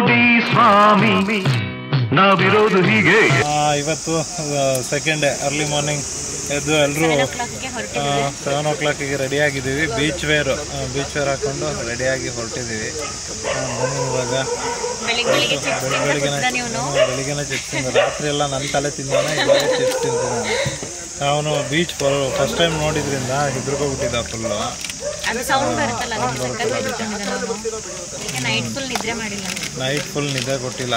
ನೋಡಿ ಸ್ವಾಮಿ ನಾವಿರೋದು ಹೀಗೆ. ಇವತ್ತು ಸೆಕೆಂಡ್ ಡೇ ಅರ್ಲಿ ಮಾರ್ನಿಂಗ್ ಎದ್ದು ಎಲ್ಲರೂ 7 o'clock ರೆಡಿಯಾಗಿದ್ದೀವಿ. ಬೀಚ್ ವೇರ್ ಹಾಕ್ಕೊಂಡು ರೆಡಿಯಾಗಿ ಹೊರಟಿದ್ದೀವಿ. ಇವಾಗ ಬೆಳಿಗ್ಗೆನೇ ಚಿಪ್ಸ್ ತಿಂದ, ರಾತ್ರಿ ಎಲ್ಲ ನನ್ನ ತಲೆ ತಿಂದಾನೆ, ಇವಾಗ ಚಿಪ್ಸ್ ತಿಂತಿದ್ದಾನೆ. ಅವನು ಬೀಚ್ ಫಸ್ಟ್ ಟೈಮ್ ನೋಡಿದ್ರಿಂದ ಹೆದರ್ಕೊಬಿಟ್ಟಿದ್ದ ಫುಲ್ಲು. ನೈಟ್ ಫುಲ್ ನಿದ್ದೆ ಕೊಟ್ಟಿಲ್ಲ.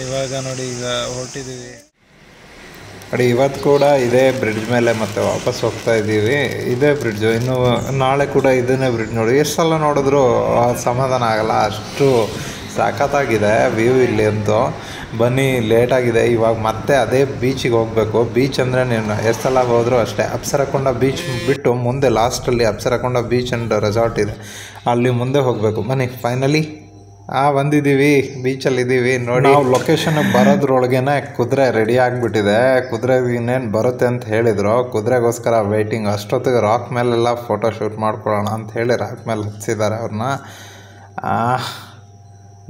ಇವಾಗ ನೋಡಿ ಈಗ ಹೊರಟಿದ್ದೀವಿ. ನೋಡಿ ಇವತ್ತು ಕೂಡ ಇದೇ ಬ್ರಿಡ್ಜ್ ಮೇಲೆ ಮತ್ತೆ ವಾಪಸ್ ಹೋಗ್ತಾ ಇದ್ದೀವಿ. ಇದೇ ಬ್ರಿಡ್ಜು, ಇನ್ನು ನಾಳೆ ಕೂಡ ಇದನ್ನೇ ಬ್ರಿಡ್ಜ್. ನೋಡಿ ಎಷ್ಟು ಸಲ ನೋಡಿದ್ರು ಸಮಾಧಾನ ಆಗಲ್ಲ, ಅಷ್ಟು ಸಖತ್ತಾಗಿದೆ ವ್ಯೂ ಇಲ್ಲಿ ಅಂತೂ. ಬನ್ನಿ ಲೇಟಾಗಿದೆ, ಇವಾಗ ಮತ್ತೆ ಅದೇ ಬೀಚಿಗೆ ಹೋಗಬೇಕು. ಬೀಚ್ ಅಂದರೆ ನೀನು ಎಷ್ಟು ಸಲ ಹೋದರೂ ಅಷ್ಟೇ. ಅಪ್ಸರಕೊಂಡ ಬೀಚ್ ಬಿಟ್ಟು ಮುಂದೆ ಲಾಸ್ಟಲ್ಲಿ ಅಪ್ಸರಕೊಂಡ ಬೀಚ್ ಆ್ಯಂಡ್ ರೆಸಾರ್ಟ್ ಇದೆ, ಅಲ್ಲಿ ಮುಂದೆ ಹೋಗಬೇಕು. ಬನ್ನಿ ಫೈನಲಿ ಬಂದಿದ್ದೀವಿ, ಬೀಚಲ್ಲಿದ್ದೀವಿ. ನೋಡಿ ನಾವು ಲೊಕೇಶನ್ಗೆ ಬರೋದ್ರೊಳಗೇನೆ ಕುದುರೆ ರೆಡಿ ಆಗಿಬಿಟ್ಟಿದೆ. ಕುದುರೆ ಇನ್ನೇನು ಬರುತ್ತೆ ಅಂತ ಹೇಳಿದರು, ಕುದುರೆಗೋಸ್ಕರ ವೆಯ್ಟಿಂಗ್. ಅಷ್ಟೊತ್ತಿಗೆ ರಾಕ್ ಮೇಲೆಲ್ಲ ಫೋಟೋ ಶೂಟ್ ಮಾಡ್ಕೊಳ್ಳೋಣ ಅಂತ ಹೇಳಿ ರಾಕ್ ಮೇಲೆ ಹಚ್ಚಿದ್ದಾರೆ ಅವ್ರನ್ನ.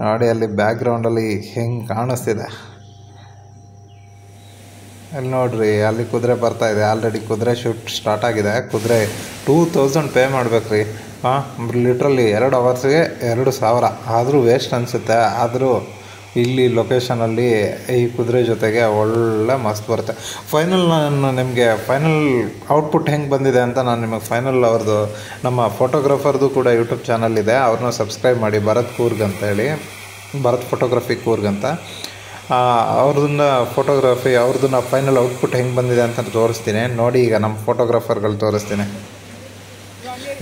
ನೋಡಿ ಅಲ್ಲಿ ಬ್ಯಾಕ್ಗ್ರೌಂಡಲ್ಲಿ ಹೆಂಗೆ ಕಾಣಿಸ್ತಿದೆ ಅಲ್ಲಿ ನೋಡ್ರಿ, ಅಲ್ಲಿ ಕುದುರೆ ಬರ್ತಾಯಿದೆ. ಆಲ್ರೆಡಿ ಕುದುರೆ ಶೂಟ್ ಸ್ಟಾರ್ಟ್ ಆಗಿದೆ. ಕುದುರೆ 2000 ಪೇ ಮಾಡ್ಬೇಕ್ರಿ. ಲಿಟ್ರಲಿ 2 ಅವರ್ಸ್ಗೆ 2000. ಆದರೂ ವೇಸ್ಟ್ ಅನಿಸುತ್ತೆ. ಆದರೂ ಇಲ್ಲಿ ಲೊಕೇಶನಲ್ಲಿ ಈ ಕುದುರೆ ಜೊತೆಗೆ ಒಳ್ಳೆ ಮಸ್ತ್ ಬರುತ್ತೆ. ಫೈನಲ್ ನಾನು ನಿಮಗೆ ಫೈನಲ್ ಔಟ್ಪುಟ್ ಹೆಂಗೆ ಬಂದಿದೆ ಅಂತ ನಾನು ನಿಮಗೆ ಫೈನಲ್ ಅವ್ರದ್ದು ನಮ್ಮ ಫೋಟೋಗ್ರಾಫರ್ದು ಕೂಡ ಯೂಟ್ಯೂಬ್ ಚಾನಲ್ ಇದೆ, ಅವ್ರನ್ನ ಸಬ್ಸ್ಕ್ರೈಬ್ ಮಾಡಿ, ಭರತ್ ಕೂರ್ಗ್ ಅಂತೇಳಿ, ಭರತ್ ಫೋಟೋಗ್ರಫಿ ಕೂರ್ಗ್ ಅಂತ. ಅವ್ರದ್ದನ್ನ ಫೈನಲ್ ಔಟ್ಪುಟ್ ಹೆಂಗೆ ಬಂದಿದೆ ಅಂತ ತೋರಿಸ್ತೀನಿ ನೋಡಿ. ಈಗ ನಮ್ಮ ಫೋಟೋಗ್ರಾಫರ್ಗಳು ತೋರಿಸ್ತೀನಿ.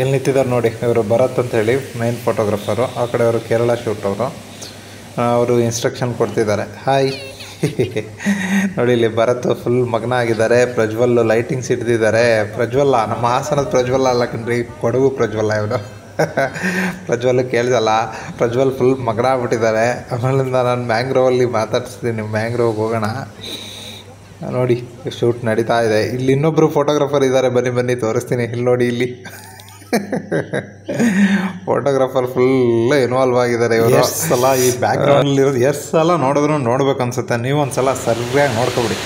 ಇಲ್ಲಿ ನಿಂತಿದ್ದಾರೆ ನೋಡಿ, ಇವರು ಭರತ್ ಅಂತೇಳಿ ಮೇನ್ ಫೋಟೋಗ್ರಾಫರು. ಆ ಕಡೆ ಅವರು ಕೇರಳ ಶೂಟ್ ಅವರು ಇನ್ಸ್ಟ್ರಕ್ಷನ್ ಕೊಡ್ತಿದ್ದಾರೆ. ಹಾಯ್ ನೋಡಿ, ಇಲ್ಲಿ ಭರತ್ ಫುಲ್ ಮಗ್ನ ಆಗಿದ್ದಾರೆ. ಪ್ರಜ್ವಲ್ ಲೈಟಿಂಗ್ಸ್ ಇಡ್ತಿದ್ದಾರೆ. ಪ್ರಜ್ವಲ್ಲ, ನಮ್ಮ ಹಾಸನದ ಪ್ರಜ್ವಲ್ಲ ಅಲ್ಲ ಕಣ್ರಿ, ಕೊಡಗು ಪ್ರಜ್ವಲ್ಲ ಇವರು. ಪ್ರಜ್ವಲ್ ಕೇಳಿದಲ್ಲ, ಪ್ರಜ್ವಲ್ ಫುಲ್ ಮಗ್ನ ಆಗ್ಬಿಟ್ಟಿದ್ದಾರೆ. ಆಮೇಲಿಂದ ನಾನು ಮ್ಯಾಂಗ್ರೋವಲ್ಲಿ ಮಾತಾಡ್ಸ್ತೀನಿ, ಮ್ಯಾಂಗ್ರೋವ್ಗೆ ಹೋಗೋಣ. ನೋಡಿ ಶೂಟ್ ನಡೀತಾ ಇದೆ. ಇಲ್ಲಿ ಇನ್ನೊಬ್ಬರು ಫೋಟೋಗ್ರಾಫರ್ ಇದ್ದಾರೆ, ಬನ್ನಿ ತೋರಿಸ್ತೀನಿ. ಇಲ್ಲಿ ನೋಡಿ, ಇಲ್ಲಿ ಫೋಟೋಗ್ರಾಫರ್ ಫುಲ್ ಇನ್ವಾಲ್ವ್ ಆಗಿದ್ದಾರೆ ಇವರು. ಎಷ್ಟು ಸಲ ಈ ಬ್ಯಾಕ್ಗ್ರೌಂಡಲ್ಲಿರೋದು ಎಷ್ಟು ಸಲ ನೋಡಿದ್ರು ನೋಡ್ಬೇಕು ಅನ್ಸುತ್ತೆ. ನೀವು ಒಂದು ಸಲ ಸರಿಯಾಗಿ ನೋಡ್ಕೊಬಿಡಿ.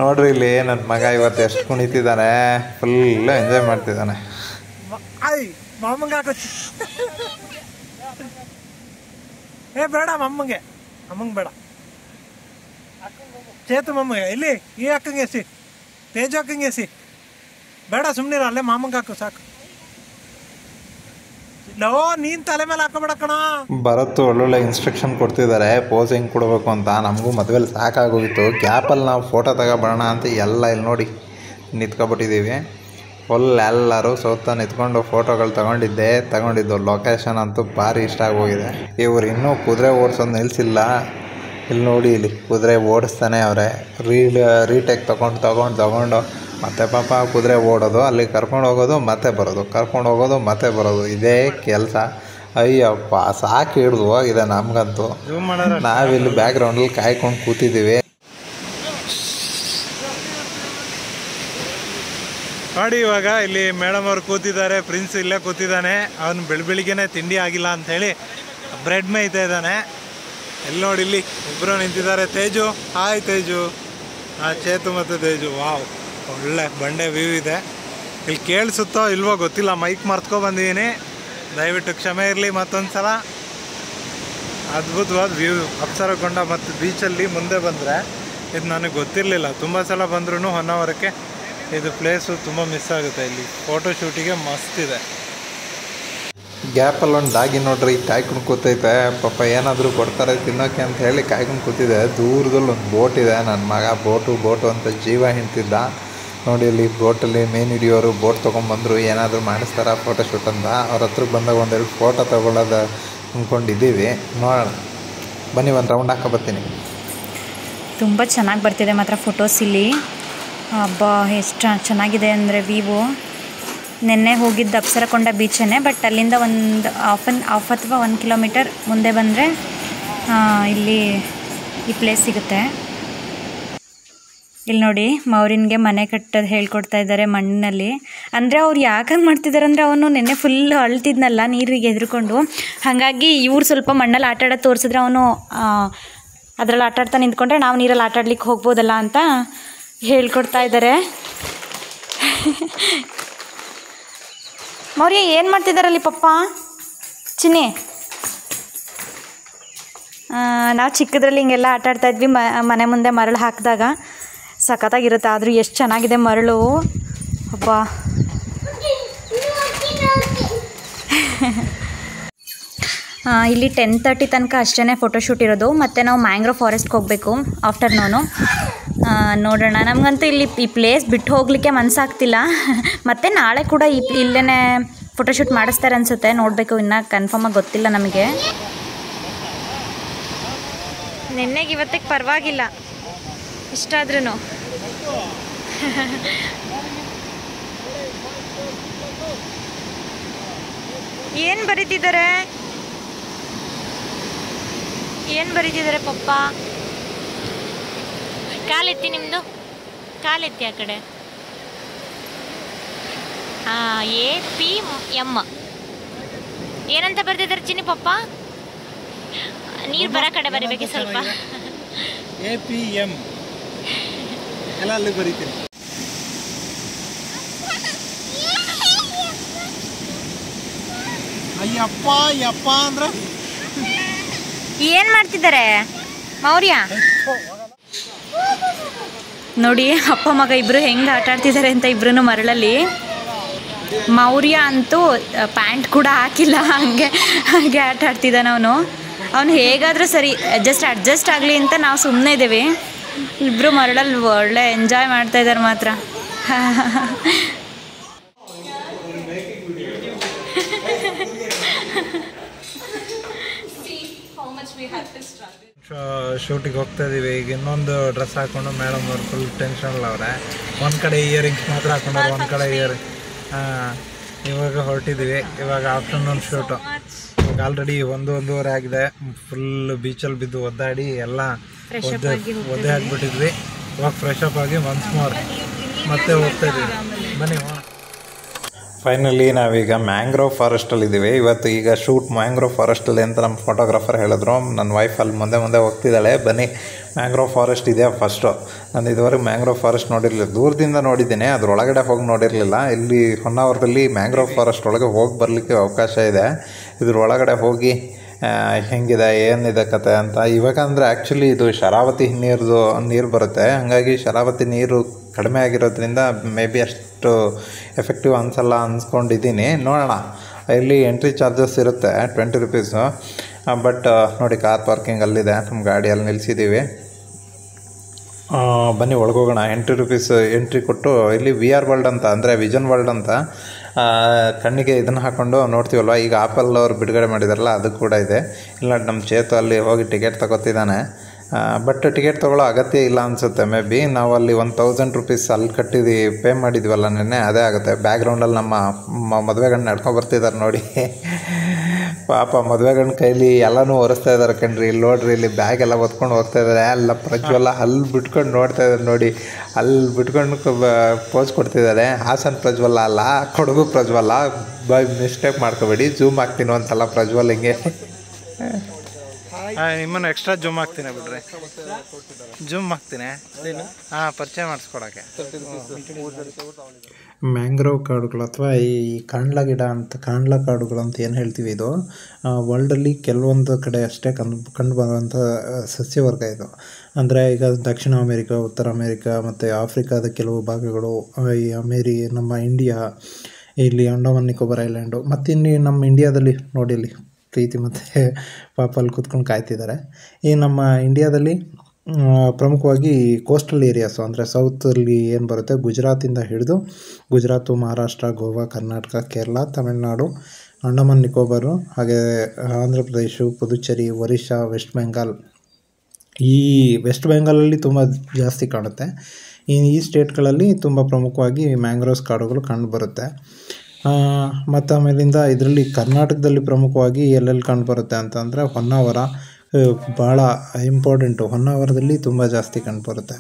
ನೋಡ್ರಿ ಇಲ್ಲಿ ನನ್ನ ಮಗ ಇವತ್ತು ಎಷ್ಟು ಕುಣಿತಿದ್ದಾನೆ, ಫುಲ್ ಎಂಜಾಯ್ ಮಾಡ್ತಿದ್ದಾನೆ. ಬೇಡ ಅಮ್ಮಂಗೆ ಬೇಡ, ಚೇತು ಮಮ್ಮಗೆ ಇಲ್ಲಿ ಈ ಅಕ್ಕಂಗೆ ಎಸಿ, ತೇಜು ಅಕ್ಕಂಗೆ ಎಸಿ. ಬೇಡ ಸುಮ್ಮನಿರ, ಅಲ್ಲೇ ಮಾಮಂಗೆ ಹಾಕು ಸಾಕು. ನೀನ್ ತಲೆ ಮೇಲೆ ಹಾಕೋಬೇಡ ಕಣ. ಭರತ್ ಒಳ್ಳೊಳ್ಳೆ ಇನ್ಸ್ಟ್ರಕ್ಷನ್ ಕೊಡ್ತಿದ್ದಾರೆ ಪೋಸ್ ಹೆಂಗೆ ಕೊಡಬೇಕು ಅಂತ. ನಮಗೂ ಮದುವೆಲಿ ಸಾಕಾಗೋಗಿತ್ತು. ಗ್ಯಾಪಲ್ಲಿ ನಾವು ಫೋಟೋ ತಗೊಬರೋಣ ಅಂತ ಎಲ್ಲ ಇಲ್ಲಿ ನೋಡಿ ನಿಂತ್ಕೊಬಿಟ್ಟಿದ್ದೀವಿ. ಫುಲ್ ಎಲ್ಲರೂ ಸೌತ ನಿಂತ್ಕೊಂಡು ಫೋಟೋಗಳು ತಗೊಂಡಿದ್ದು. ಲೊಕೇಶನ್ ಅಂತೂ ಭಾರಿ ಇಷ್ಟ ಆಗೋಗಿದೆ. ಇವ್ರು ಇನ್ನೂ ಕುದುರೆ ಓಡಿಸೋದು ನಿಲ್ಲಿಸಿಲ್ಲ. ಇಲ್ಲಿ ನೋಡಿ, ಇಲ್ಲಿ ಕುದುರೆ ಓಡಿಸ್ತಾನೆ ಅವರೇ. ರೀಟೇಕ್ ತಗೊಂಡು ಮತ್ತೆ ಪಾಪ ಕುದುರೆ ಓಡೋದು, ಅಲ್ಲಿ ಕರ್ಕೊಂಡು ಹೋಗೋದು ಮತ್ತೆ ಬರೋದು, ಇದೇ ಕೆಲಸ. ಅಯ್ಯಪ್ಪ ಸಾಕು ಹಿಡ್ದು ಹೋಗಿದೆ ನಮಗಂತೂ. ನಾವಿಲ್ಲಿ ಬ್ಯಾಕ್ಗ್ರೌಂಡಲ್ಲಿ ಕಾಯ್ಕೊಂಡು ಕೂತಿದ್ದೀವಿ. ನೋಡಿ ಇವಾಗ ಇಲ್ಲಿ ಮೇಡಮ್ ಅವ್ರು ಕೂತಿದ್ದಾರೆ, ಪ್ರಿನ್ಸ್ ಇಲ್ಲೇ ಕೂತಿದ್ದಾನೆ. ಅವನು ಬೆಳಿಗ್ಗೆನೆ ತಿಂಡಿ ಆಗಿಲ್ಲ ಅಂಥೇಳಿ ಬ್ರೆಡ್ ಮೇಯ್ತಾ ಇದ್ದಾನೆ. ಇಲ್ಲಿ ನೋಡಿ, ಇಲ್ಲಿ ಇಬ್ಬರು ನಿಂತಿದ್ದಾರೆ. ತೇಜು, ಹಾಯ್ ತೇಜು. ಚೇತು ಮತ್ತು ತೇಜು. ವಾವ್, ಒಳ್ಳೆ ಬಂಡೆ ವ್ಯೂ ಇದೆ. ಇಲ್ಲಿ ಕೇಳಿಸುತ್ತೋ ಇಲ್ವೋ ಗೊತ್ತಿಲ್ಲ, ಮೈಕ್ ಮರ್ತ್ಕೊಬಂದಿದ್ದೀನಿ, ದಯವಿಟ್ಟು ಕ್ಷಮೆ ಇರಲಿ. ಮತ್ತೊಂದು ಸಲ ಅದ್ಭುತವಾದ ವ್ಯೂ ಅಪ್ಸರಕೊಂಡ ಮತ್ತು ಬೀಚಲ್ಲಿ ಮುಂದೆ ಬಂದರೆ ಇದು ನನಗೆ ಗೊತ್ತಿರಲಿಲ್ಲ. ತುಂಬ ಸಲ ಬಂದ್ರೂ ಹೊನ್ನಾವರಕ್ಕೆ ಇದು ಪ್ಲೇಸು ತುಂಬ ಮಿಸ್ ಆಗುತ್ತೆ. ಇಲ್ಲಿ ಫೋಟೋ ಶೂಟಿಗೆ ಮಸ್ತ್ ಇದೆ. ಗ್ಯಾಪಲ್ಲಿ ಒಂದು ಡಾಗಿ ನೋಡ್ರಿ ಕಾಯ್ಕೊಂಡು ಕೂತೈತೆ. ಪಾಪ ಏನಾದರೂ ಕೊಡ್ತಾರೆ ತಿನ್ನೋಕ್ಕೆ ಅಂತ ಹೇಳಿ ಕಾಯ್ಕೊಂಡು ಕೂತಿದೆ. ದೂರದಲ್ಲಿ ಒಂದು ಬೋಟ್ ಇದೆ. ನನ್ನ ಮಗ ಬೋಟು ಅಂತ ಜೀವ ಹಿಂಡ್ತಿದ್ದ. ನೋಡಿ ಇಲ್ಲಿ ಬೋಟಲ್ಲಿ ಮೀನು ಹಿಡಿಯೋರು ಬೋಟ್ ತೊಗೊಂಬಂದರು, ಏನಾದರೂ ಮಾಡಿಸ್ತಾರ ಫೋಟೋ ಶೂಟ್ ಅಂತ. ಅವ್ರ ಹತ್ರಕ್ಕೆ ಬಂದಾಗ ಒಂದೆರಡು ಫೋಟೋ ತೊಗೊಳ್ಳೋದು ಅಂದ್ಕೊಂಡಿದ್ದೀವಿ. ನೋಡೋಣ ಬನ್ನಿ, ಒಂದು ರೌಂಡ್ ಹಾಕೊಬರ್ತೀನಿ. ತುಂಬ ಚೆನ್ನಾಗಿ ಬರ್ತಿದೆ ಮಾತ್ರ ಫೋಟೋಸ್ ಇಲ್ಲಿ. ಹಬ್ಬ ಎಷ್ಟು ಚೆನ್ನಾಗಿದೆ ಅಂದರೆ ವ್ಯೂ. ನೆನ್ನೆ ಹೋಗಿದ್ದು ಅಪ್ಸರಕೊಂಡ ಬೀಚನ್ನೇ, ಬಟ್ ಅಲ್ಲಿಂದ ಒಂದು ಹಾಫ್ ಅಥವಾ 1 ಕಿಲೋಮೀಟರ್ ಮುಂದೆ ಬಂದರೆ ಇಲ್ಲಿ ಈ ಪ್ಲೇಸ್ ಸಿಗುತ್ತೆ. ಇಲ್ಲಿ ನೋಡಿ ಮೌರಿನ್ಗೆ ಮನೆ ಕಟ್ಟೋದು ಹೇಳ್ಕೊಡ್ತಾ ಇದ್ದಾರೆ ಮಣ್ಣಿನಲ್ಲಿ. ಅಂದರೆ ಅವ್ರು ಯಾಕೆ ಹಂಗೆ ಮಾಡ್ತಿದ್ದಾರೆ ಅಂದರೆ ಅವನು ನೆನ್ನೆ ಫುಲ್ ಅಳ್ತಿದ್ನಲ್ಲ ನೀರಿಗೆ ಎದ್ರುಕೊಂಡು, ಹಾಗಾಗಿ ಇವ್ರು ಸ್ವಲ್ಪ ಮಣ್ಣಲ್ಲಿ ಆಟ ಆಡೋದು ತೋರಿಸಿದ್ರೆ ಅವನು ಅದರಲ್ಲಿ ಆಟಾಡ್ತಾ ನಿಂತ್ಕೊಂಡ್ರೆ ನಾವು ನೀರಲ್ಲಿ ಆಟಾಡ್ಲಿಕ್ಕೆ ಹೋಗ್ಬೋದಲ್ಲ ಅಂತ ಹೇಳ್ಕೊಡ್ತಾ ಇದ್ದಾರೆ. ಮೌರ್ಯ ಏನು ಮಾಡ್ತಿದ್ದಾರಲ್ಲಿ ಪಪ್ಪ? ಚಿನ್ನಿ, ನಾವು ಚಿಕ್ಕದ್ರಲ್ಲಿ ಹಿಂಗೆಲ್ಲ ಆಟಾಡ್ತಾ ಇದ್ವಿ ಮನೆ ಮುಂದೆ ಮರಳು ಹಾಕಿದಾಗ. ಸಖತ್ತಾಗಿರುತ್ತೆ. ಆದರೂ ಎಷ್ಟು ಚೆನ್ನಾಗಿದೆ ಮರಳು, ಅಬ್ಬ. ಇಲ್ಲಿ 10:30 ತನಕ ಅಷ್ಟೇ ಫೋಟೋಶೂಟ್ ಇರೋದು. ಮತ್ತು ನಾವು ಮ್ಯಾಂಗ್ರೋವ್ ಫಾರೆಸ್ಟ್ಗೆ ಹೋಗಬೇಕು ಆಫ್ಟರ್ನೂನು. ನೋಡೋಣ. ನಮಗಂತೂ ಇಲ್ಲಿ ಈ ಪ್ಲೇಸ್ ಬಿಟ್ಟು ಹೋಗಲಿಕ್ಕೆ ಮನಸ್ಸಾಗ್ತಿಲ್ಲ. ಮತ್ತು ನಾಳೆ ಕೂಡ ಇಲ್ಲೇ ಫೋಟೋಶೂಟ್ ಮಾಡಿಸ್ತಾರೆ ಅನಿಸುತ್ತೆ. ನೋಡಬೇಕು, ಇನ್ನೂ ಕನ್ಫರ್ಮಾಗಿ ಗೊತ್ತಿಲ್ಲ ನಮಗೆ. ನೆನ್ನೆಗೆ ಇವತ್ತಿಗೆ ಪರವಾಗಿಲ್ಲ ಇಷ್ಟಾದ್ರೂ. ಏನು ಬರೀತಿದ್ದಾರೆ ಪಪ್ಪ? ಕಾಲೆತ್ತಿ, ನಿಮ್ಮದು ಕಾಲೆತ್ತಿ ಆ ಕಡೆ. APM ಏನಂತ ಬರ್ತಿದ್ದಾರೆ ಚಿನ್ನಿ ಪಪ್ಪ? ನೀರು ಬರೋ ಕಡೆ ಬರೀಬೇಕು ಸ್ವಲ್ಪ. APM ಎಲ್ಲ ಅಲ್ಲಿ ಬರೀತೀನಿ. ಅಯ್ಯಪ್ಪ ಅಂದ್ರೆ ಏನು ಮಾಡ್ತಿದ್ದಾರೆ ಮೌರ್ಯ? ನೋಡಿ ಅಪ್ಪ ಮಗ ಇಬ್ಬರು ಹೆಂಗೆ ಆಟ ಆಡ್ತಿದ್ದಾರೆ ಅಂತ, ಇಬ್ರು ಮರಳಲ್ಲಿ. ಮೌರ್ಯ ಅಂತೂ ಪ್ಯಾಂಟ್ ಕೂಡ ಹಾಕಿಲ್ಲ, ಹಾಗೆ ಆಟ ಆಡ್ತಿದ್ದಾನೆ ಅವನು. ಹೇಗಾದರೂ ಸರಿ ಅಡ್ಜಸ್ಟ್ ಆಗಲಿ ಅಂತ ನಾವು ಸುಮ್ಮನೆ ಇದ್ದೀವಿ. ಇಬ್ಬರು ಮರಳಲ್ಲಿ ಒಳ್ಳೆ ಎಂಜಾಯ್ ಮಾಡ್ತಾ ಇದ್ದಾರೆ ಮಾತ್ರ. ಶೂಟಿಗೆ ಹೋಗ್ತಾ ಇದೀವಿ. ಈಗ ಇನ್ನೊಂದು ಡ್ರೆಸ್ ಹಾಕೊಂಡು ಮೇಡಮ್ ಅವ್ರು ಫುಲ್ ಟೆನ್ಷನ್ ಅವ್ರೆ. ಒಂದು ಕಡೆ ಇಯರಿಂಗ್ಸ್ ಮಾತ್ರ ಹಾಕೊಂಡ್ರೆ, ಒಂದು ಕಡೆ ಇವಾಗ ಹೊರಟಿದ್ದೀವಿ. ಇವಾಗ ಆಫ್ಟರ್ನೂನ್ ಶೂಟು. ಇವಾಗ ಆಲ್ರೆಡಿ 1-1:30 ಆಗಿದೆ. ಫುಲ್ ಬೀಚಲ್ಲಿ ಬಿದ್ದು ಒದ್ದಾಡಿ ಎಲ್ಲ ಒದ್ದೆ ಆಗಿಬಿಟ್ಟಿದ್ವಿ. ಇವಾಗ ಫ್ರೆಶ್ ಅಪ್ ಆಗಿ ಒನ್ಸ್ ಮೋರ್ ಮತ್ತೆ ಹೋಗ್ತಾ ಇದ್ದೀವಿ. ಬನ್ನಿ. ಫೈನಲಿ ನಾವೀಗ ಮ್ಯಾಂಗ್ರೋವ್ ಫಾರೆಸ್ಟಲ್ಲಿದ್ದೀವಿ. ಈಗ ಶೂಟ್ ಮ್ಯಾಂಗ್ರೋವ್ ಫಾರೆಸ್ಟಲ್ಲಿ ಅಂತ ನಮ್ಮ ಫೋಟೋಗ್ರಾಫರ್ ಹೇಳಿದ್ರು. ನನ್ನ ವೈಫ್ ಅಲ್ಲಿ ಮುಂದೆ ಹೋಗ್ತಿದ್ದಾಳೆ. ಬನ್ನಿ, ಮ್ಯಾಂಗ್ರೋವ್ ಫಾರೆಸ್ಟ್ ಇದೆ ಫಸ್ಟು. ನಾನು ಇದುವರೆಗೆ ಮ್ಯಾಂಗ್ರೋವ್ ಫಾರೆಸ್ಟ್ ನೋಡಿರಲಿಲ್ಲ. ದೂರದಿಂದ ನೋಡಿದ್ದೀನಿ, ಅದರೊಳಗಡೆ ಹೋಗಿ ನೋಡಿರಲಿಲ್ಲ. ಇಲ್ಲಿ ಹೊನ್ನಾವರದಲ್ಲಿ ಮ್ಯಾಂಗ್ರೋವ್ ಫಾರೆಸ್ಟ್ ಒಳಗೆ ಹೋಗಿ ಬರಲಿಕ್ಕೆ ಅವಕಾಶ ಇದೆ. ಇದ್ರೊಳಗಡೆ ಹೋಗಿ ಹೆಂಗಿದೆ ಏನಿದೆ ಕತೆ ಅಂತ. ಇವಾಗ ಅಂದರೆ ಆ್ಯಕ್ಚುಲಿ ಇದು ಶರಾವತಿ ನೀರು ಬರುತ್ತೆ. ಹಾಗಾಗಿ ಶರಾವತಿ ನೀರು ಕಡಿಮೆ ಆಗಿರೋದ್ರಿಂದ ಮೇ ಬಿ ಅಷ್ಟು ಎಫೆಕ್ಟಿವ್ ಅನಿಸಲ್ಲ ಅನ್ಸ್ಕೊಂಡಿದ್ದೀನಿ. ನೋಡೋಣ. ಇಲ್ಲಿ ಎಂಟ್ರಿ ಚಾರ್ಜಸ್ ಇರುತ್ತೆ 20 ರೂಪೀಸು. ಬಟ್ ನೋಡಿ, ಕಾರ್ ಪಾರ್ಕಿಂಗ್ ಅಲ್ಲಿದೆ. ನಮ್ಮ ಗಾಡಿಯಲ್ಲಿ ನಿಲ್ಲಿಸಿದ್ದೀವಿ. ಬನ್ನಿ ಒಳಗೋಗೋಣ. 20 ರೂಪೀಸ್ ಎಂಟ್ರಿ ಕೊಟ್ಟು ಇಲ್ಲಿ VR ವರ್ಲ್ಡ್ ಅಂತ, ಅಂದರೆ ವಿಷನ್ ವರ್ಲ್ಡ್ ಅಂತ ಕಣ್ಣಿಗೆ ಇದನ್ನು ಹಾಕ್ಕೊಂಡು ನೋಡ್ತೀವಲ್ವ. ಈಗ ಆಪಲ್ ಅವ್ರು ಬಿಡುಗಡೆ ಮಾಡಿದಾರಲ್ಲ, ಅದು ಕೂಡ ಇದೆ. ಇಲ್ಲ ನಮ್ಮ ಚೇತು ಅಲ್ಲಿ ಹೋಗಿ ಟಿಕೆಟ್ ತಗೋತಿದ್ದಾನೆ. ಬಟ್ ಟಿಕೆಟ್ ತೊಗೊಳ್ಳೋ ಅಗತ್ಯ ಇಲ್ಲ ಅನಿಸುತ್ತೆ. ಮೇ ಬಿ ನಾವು ಅಲ್ಲಿ 1000 ರೂಪೀಸ್ ಅಲ್ಲಿ ಪೇ ಮಾಡಿದ್ವಲ್ಲ ನೆನ್ನೆ, ಅದೇ ಆಗುತ್ತೆ. ಬ್ಯಾಕ್ಗ್ರೌಂಡಲ್ಲಿ ನಮ್ಮ ಮದುವೆಗಣ್ಣು ನಡ್ಕೊಂಡು ಬರ್ತಿದ್ದಾರೆ ನೋಡಿ. ಪಾಪ ಮದುವೆಗಣ್ಣ ಕೈಲಿ ಎಲ್ಲನೂ ಒರೆಸ್ತಾ ಇದ್ದಾರೆ ಕಣ್ರಿ. ಇಲ್ಲಿ ನೋಡ್ರಿ, ಇಲ್ಲಿ ಬ್ಯಾಗ್ ಎಲ್ಲ ಹೊತ್ಕೊಂಡು ಹೋಗ್ತಾ ಇದ್ದಾರೆ. ಎಲ್ಲ ಪ್ರಜ್ವಲ್ಲ ಅಲ್ಲಿ ಬಿಟ್ಕೊಂಡು ನೋಡ್ತಾ ಇದ್ದಾರೆ ನೋಡಿ. ಅಲ್ಲಿ ಬಿಟ್ಕೊಂಡು ಪೋಸ್ ಕೊಡ್ತಿದ್ದಾರೆ. ಹಾಸನ್ ಪ್ರಜ್ವಲ್ಲ ಅಲ್ಲ, ಕೊಡಗು ಪ್ರಜ್ವಲ್ಲ. ಬೈ ಮಿಸ್ಟೇಕ್ ಮಾಡ್ಕೋಬೇಡಿ. ಜೂಮ್ ಆಗ್ತೀನಿ ಒಂದ್ಸಲ ಪ್ರಜ್ವಲ್ ಹಿಂಗೆ. ನಿಮ್ಮನ್ನು ಎಕ್ಸ್ಟ್ರಾ ಜೂಮ್ ಹಾಕ್ತೀನಿ ಬಿಡ್ರಿ. ಜೂಮ್ ಹಾಕ್ತೀನಿ. ಪರಿಚಯ ಮಾಡಿಸ್ಕೊಡೋಕ್ಕೆ. ಮ್ಯಾಂಗ್ರೋವ್ ಕಾಡುಗಳು ಅಥವಾ ಈ ಕಾಂಡ್ಲ ಗಿಡ ಅಂತ, ಕಾಂಡ್ಲ ಕಾಡುಗಳು ಅಂತ ಏನು ಹೇಳ್ತೀವಿ, ಇದು ವರ್ಲ್ಡಲ್ಲಿ ಕೆಲವೊಂದು ಕಡೆ ಅಷ್ಟೇ ಕಂಡು ಬರುವಂಥ ಸಸ್ಯವರ್ಗ ಇದು. ಅಂದರೆ ಈಗ ದಕ್ಷಿಣ ಅಮೇರಿಕಾ, ಉತ್ತರ ಅಮೇರಿಕಾ ಮತ್ತು ಆಫ್ರಿಕಾದ ಕೆಲವು ಭಾಗಗಳು, ಈ ನಮ್ಮ ಇಂಡಿಯಾ, ಇಲ್ಲಿ ಅಂಡಮಾನ್ ನಿಕೋಬಾರ್ ಐಲ್ಯಾಂಡು, ಮತ್ತು ಇಲ್ಲಿ ನಮ್ಮ ಇಂಡಿಯಾದಲ್ಲಿ ನೋಡಿ, ಇಲ್ಲಿ ಪ್ರೀತಿ ಮತ್ತು ಪಾಪ ಅಲ್ಲಿ ಕೂತ್ಕೊಂಡು ಕಾಯ್ತಿದ್ದಾರೆ. ಈ ನಮ್ಮ ಇಂಡಿಯಾದಲ್ಲಿ ಪ್ರಮುಖವಾಗಿ ಕೋಸ್ಟಲ್ ಏರಿಯಾಸು, ಅಂದರೆ ಸೌತಲ್ಲಿ ಏನು ಬರುತ್ತೆ, ಗುಜರಾತಿಂದ ಹಿಡಿದು ಗುಜರಾತು, ಮಹಾರಾಷ್ಟ್ರ, ಗೋವಾ, ಕರ್ನಾಟಕ, ಕೇರಳ, ತಮಿಳುನಾಡು, ಅಂಡಮಾನ್ ನಿಕೋಬಾರು, ಹಾಗೆ ಆಂಧ್ರ ಪ್ರದೇಶ, ಪುದುಚೇರಿ, ಒರಿಸ್ಸಾ, ವೆಸ್ಟ್ ಬೆಂಗಾಲ್. ಈ ವೆಸ್ಟ್ ಬೆಂಗಾಲಲ್ಲಿ ತುಂಬ ಜಾಸ್ತಿ ಕಾಣುತ್ತೆ. ಈ ಸ್ಟೇಟ್ಗಳಲ್ಲಿ ತುಂಬ ಪ್ರಮುಖವಾಗಿ ಮ್ಯಾಂಗ್ರೋವ್ಸ್ ಕಾಡುಗಳು ಕಂಡುಬರುತ್ತೆ. ಮತ್ತು ಆಮೇಲಿಂದ ಇದರಲ್ಲಿ ಕರ್ನಾಟಕದಲ್ಲಿ ಪ್ರಮುಖವಾಗಿ ಎಲ್ಲೆಲ್ಲಿ ಕಂಡುಬರುತ್ತೆ ಅಂತಂದರೆ ಹೊನ್ನಾವರ ಭಾಳ ಇಂಪಾರ್ಟೆಂಟು. ಹೊನ್ನಾವರದಲ್ಲಿ ತುಂಬ ಜಾಸ್ತಿ ಕಂಡುಬರುತ್ತೆ.